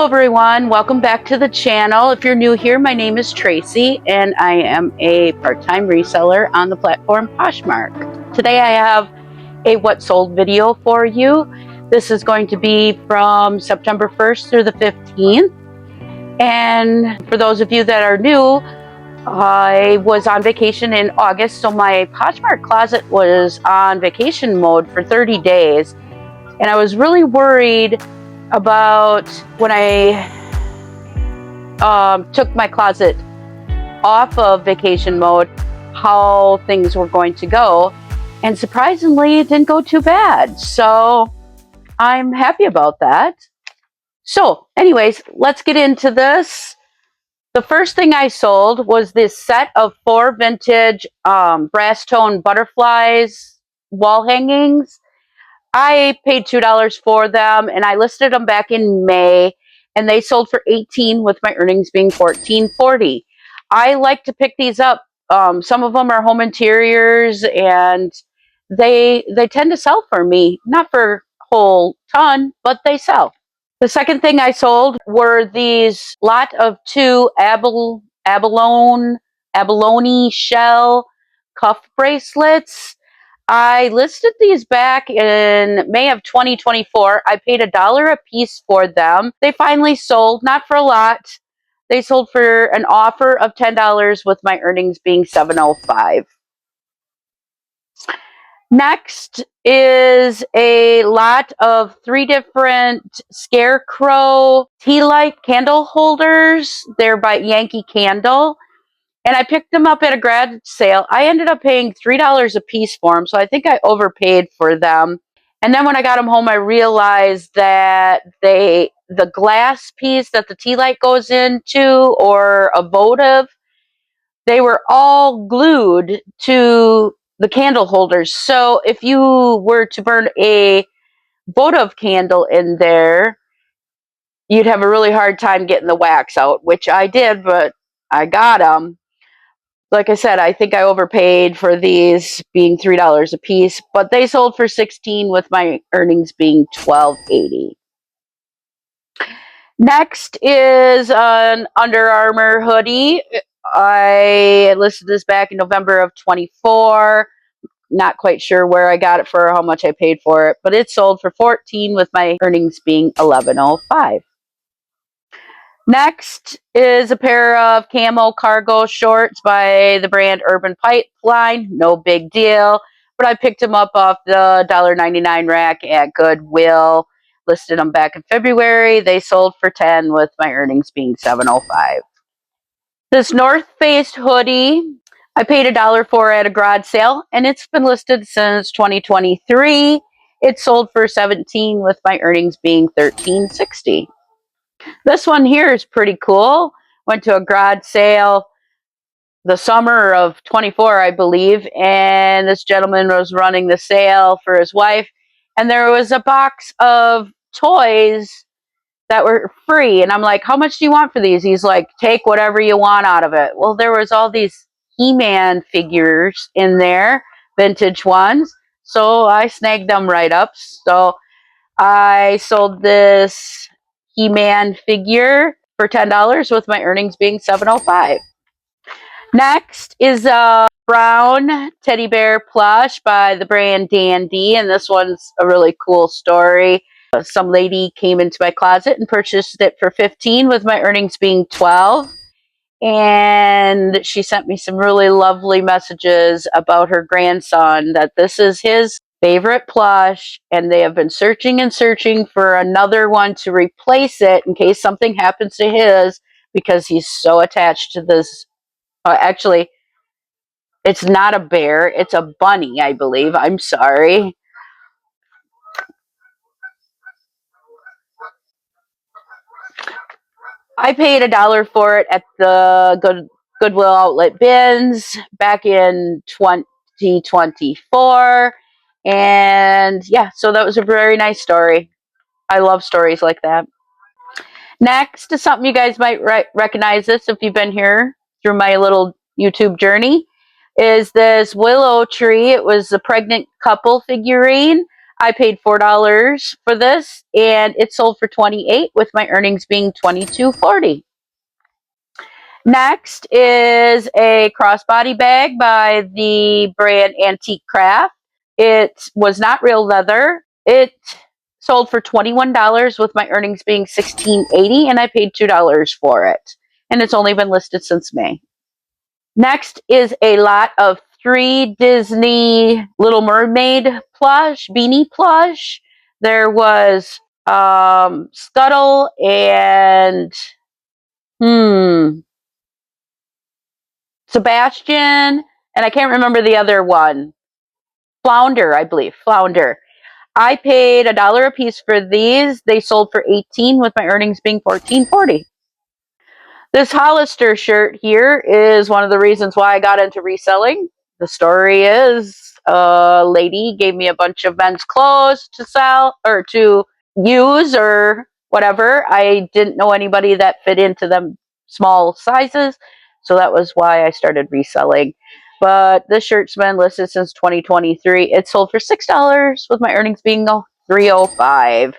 Hello everyone, welcome back to the channel. If you're new here, my name is Tracy and I am a part-time reseller on the platform Poshmark. Today I have a what sold video for you. This is going to be from September 1st through the 15th. And for those of you that are new, I was on vacation in August, so my Poshmark closet was on vacation mode for 30 days. And I was really worried about when I took my closet off of vacation mode, how things were going to go. And surprisingly, it didn't go too bad. So I'm happy about that. So anyways, let's get into this. The first thing I sold was this set of 4 vintage brass tone butterflies wall hangings. I paid $2 for them and I listed them back in May and they sold for $18 with my earnings being $14.40. I like to pick these up. Some of them are home interiors and they tend to sell for me. Not for a whole ton, but they sell. The second thing I sold were these lot of 2 abalone shell cuff bracelets. I listed these back in May of 2024. I paid $1 a piece for them. They finally sold, not for a lot. They sold for an offer of $10 with my earnings being $7.05. Next is a lot of 3 different Scarecrow tea light candle holders. They're by Yankee Candle. And I picked them up at a garage sale. I ended up paying $3 a piece for them, so I think I overpaid for them. And then when I got them home, I realized that the glass piece that the tea light goes into, or a votive, they were all glued to the candle holders. So if you were to burn a votive candle in there, you'd have a really hard time getting the wax out, which I did, but I got them. Like I said, I think I overpaid for these being $3 a piece, but they sold for $16 with my earnings being $12.80. Next is an Under Armour hoodie. I listed this back in November of 24. Not quite sure where I got it for or how much I paid for it, but it sold for $14 with my earnings being $11.05. Next is a pair of camo cargo shorts by the brand Urban Pipeline. No big deal, but I picked them up off the $1.99 rack at Goodwill. Listed them back in February. They sold for $10 with my earnings being $7.05. This North Face hoodie, I paid $1 for at a garage sale, and it's been listed since 2023. It sold for $17 with my earnings being $13.60. This one here is pretty cool. Went to a garage sale the summer of 24, I believe, and this gentleman was running the sale for his wife, and there was a box of toys that were free, and I'm like, how much do you want for these? He's like, take whatever you want out of it. Well, there was all these He-Man figures in there, vintage ones, so I snagged them right up. So I sold this He-Man figure for $10 with my earnings being $7.05. Next is a brown teddy bear plush by the brand Dandy, and this one's a really cool story. Some lady came into my closet and purchased it for $15 with my earnings being $12. And she sent me some really lovely messages about her grandson, that this is his favorite plush, and they have been searching and searching for another one to replace it in case something happens to his, because he's so attached to this. Actually, it's not a bear, it's a bunny, I believe. I'm sorry. I paid $1 for it at the Goodwill Outlet bins back in 2024. And yeah, so that was a very nice story. I love stories like that. Next is something you guys might recognize this if you've been here through my little YouTube journey, is this willow tree. It was a pregnant couple figurine. I paid $4 for this, and it sold for $28, with my earnings being $22.40. Next is a crossbody bag by the brand Antique Craft. It was not real leather. It sold for $21, with my earnings being $16.80, and I paid $2 for it. And it's only been listed since May. Next is a lot of 3 Disney Little Mermaid plush, beanie plush. There was Scuttle and Sebastian, and I can't remember the other one. Flounder, I believe. Flounder. I paid $1 a piece for these. They sold for $18, with my earnings being $14.40. This Hollister shirt here is one of the reasons why I got into reselling. The story is a lady gave me a bunch of men's clothes to sell or to use or whatever. I didn't know anybody that fit into them small sizes, so that was why I started reselling. But this shirt's been listed since 2023. It sold for $6, with my earnings being $3.05.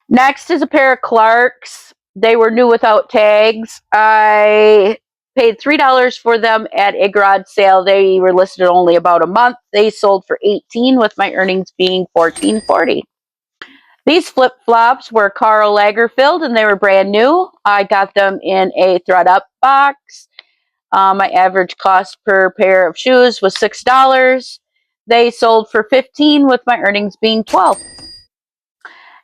Next is a pair of Clarks. They were new without tags. I paid $3 for them at a garage sale. They were listed only about a month. They sold for $18, with my earnings being $14.40. These flip-flops were Karl Lagerfeld, and they were brand new. I got them in a thread-up box. My average cost per pair of shoes was $6. They sold for $15, with my earnings being $12.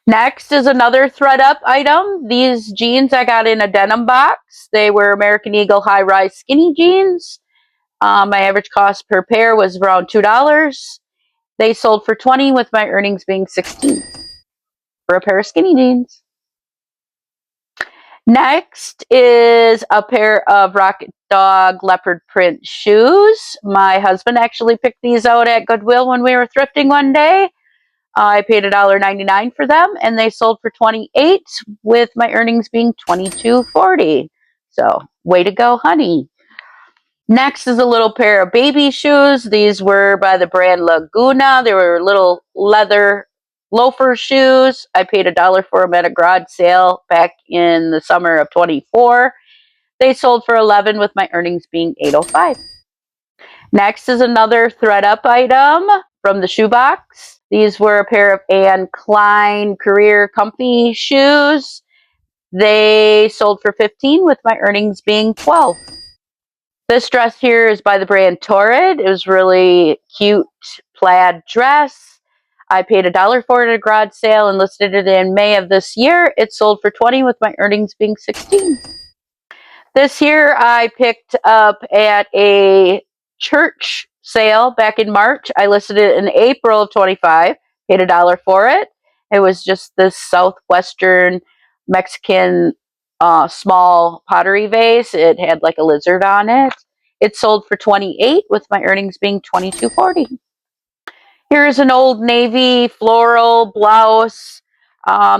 Next is another thread-up item. These jeans I got in a denim box. They were American Eagle high-rise skinny jeans. My average cost per pair was around $2. They sold for $20, with my earnings being $16 for a pair of skinny jeans. Next is a pair of Rocket Dog leopard print shoes. My husband actually picked these out at Goodwill when we were thrifting one day. I paid $1.99 for them, and they sold for $28, with my earnings being $22.40. So, way to go, honey. Next is a little pair of baby shoes. These were by the brand Laguna. They were little leather loafer shoes. I paid $1 for them at a garage sale back in the summer of 24. They sold for $11, with my earnings being $8.05. Next is another thread-up item from the shoebox. These were a pair of Anne Klein Career Comfy shoes. They sold for $15, with my earnings being $12. This dress here is by the brand Torrid. It was really cute plaid dress. I paid $1 for it at a garage sale and listed it in May of this year. It sold for $20, with my earnings being $16. This here I picked up at a church sale back in March. I listed it in April of 25, paid $1 for it. It was just this southwestern Mexican small pottery vase. It had like a lizard on it. It sold for $28, with my earnings being $22.40. Here's an Old Navy floral blouse.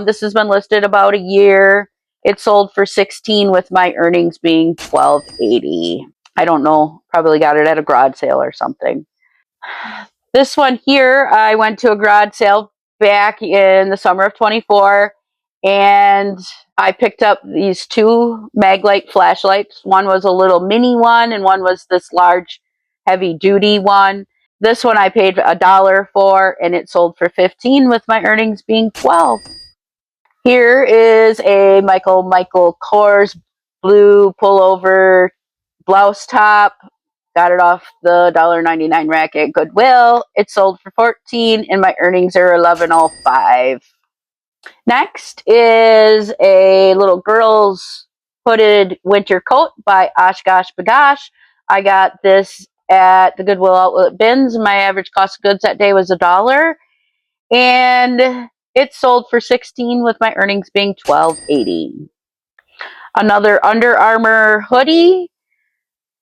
This has been listed about a year. It sold for $16, with my earnings being $12.80. I don't know, probably got it at a garage sale or something. This one here, I went to a garage sale back in the summer of 24, and I picked up these 2 Maglite flashlights. One was a little mini one, and one was this large, heavy-duty one. This one I paid $1 for, and it sold for $15, with my earnings being $12. Here is a Michael Kors blue pullover blouse top. Got it off the $1.99 rack at Goodwill. It sold for $14, and my earnings are $11.05. Next is a little girl's hooded winter coat by OshKosh B'gosh. I got this at the Goodwill outlet bins. My average cost of goods that day was $1, and it sold for $16, with my earnings being $12.80. Another Under Armour hoodie.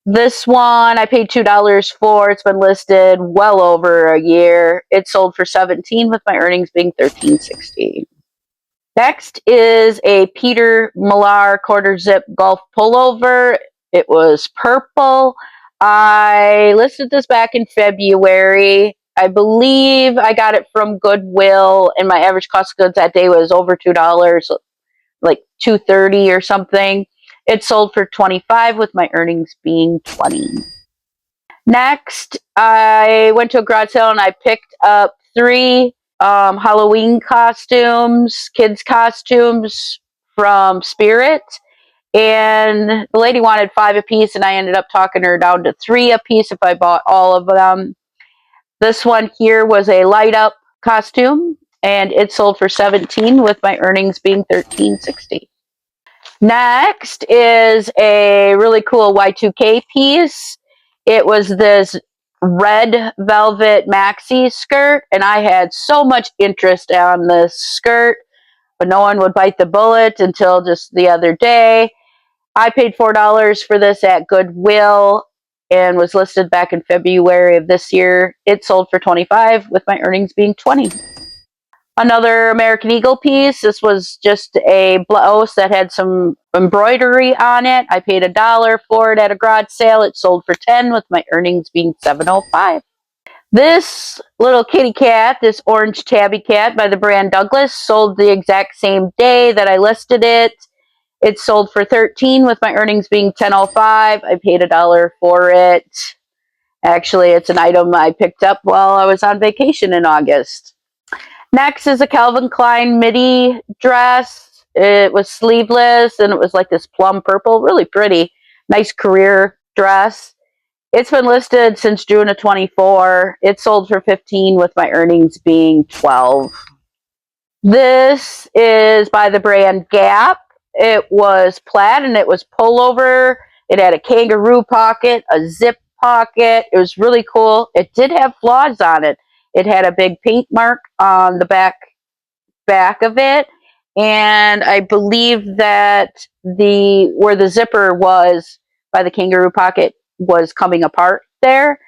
This one I paid $2 for. It's been listed well over a year. It sold for $17, with my earnings being $13.60. Next is a Peter Millar quarter zip golf pullover. It was purple. I listed this back in February. I believe I got it from Goodwill, and my average cost of goods that day was over $2, like $2.30 or something. It sold for $25 with my earnings being $20. Next, I went to a garage sale and I picked up 3 Halloween costumes, kids costumes from Spirit. And the lady wanted 5 a piece, and I ended up talking her down to 3 a piece if I bought all of them. This one here was a light up costume, and it sold for $17 with my earnings being $13.60. Next is a really cool Y2K piece. It was this red velvet maxi skirt, and I had so much interest on this skirt, but no one would bite the bullet until just the other day. I paid $4 for this at Goodwill and was listed back in February of this year. It sold for $25 with my earnings being $20. Another American Eagle piece. This was just a blouse that had some embroidery on it. I paid $1 for it at a garage sale. It sold for $10 with my earnings being $7.05. This little kitty cat, this orange tabby cat by the brand Douglas, sold the exact same day that I listed it. It sold for $13 with my earnings being $10.05. I paid $1 for it. Actually, it's an item I picked up while I was on vacation in August. Next is a Calvin Klein midi dress. It was sleeveless and it was like this plum purple, really pretty. Nice career dress. It's been listed since June of 24. It sold for $15 with my earnings being $12. This is by the brand Gap. It was plaid and it was pullover. It had a kangaroo pocket, a zip pocket. It was really cool. It did have flaws on it. It had a big paint mark on the back of it, and I believe that where the zipper was by the kangaroo pocket was coming apart there.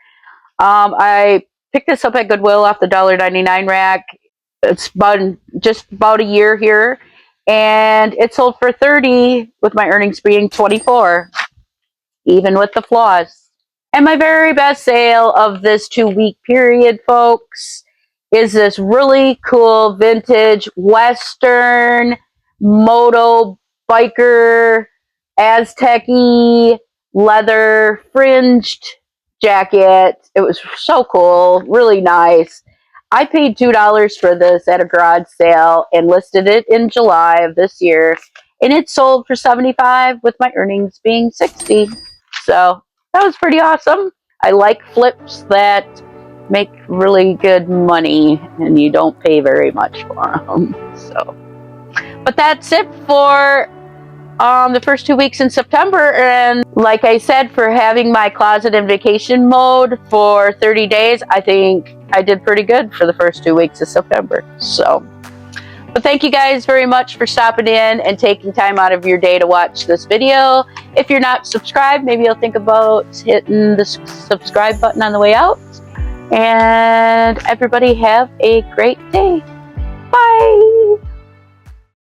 I picked this up at Goodwill off the $1.99 rack. It's just about a year here, and it sold for $30 with my earnings being $24, even with the flaws. And my very best sale of this 2-week period, folks, is this really cool vintage Western moto biker Aztec-y leather fringed jacket. It was so cool, really nice. I paid $2 for this at a garage sale and listed it in July of this year, and it sold for $75 with my earnings being $60. So that was pretty awesome. I like flips that make really good money and you don't pay very much for them. So, but that's it for the first 2 weeks in September. And like I said, for having my closet in vacation mode for 30 days, I think I did pretty good for the first 2 weeks of September. So, but thank you guys very much for stopping in and taking time out of your day to watch this video. If you're not subscribed, maybe you'll think about hitting the subscribe button on the way out. And everybody have a great day. Bye.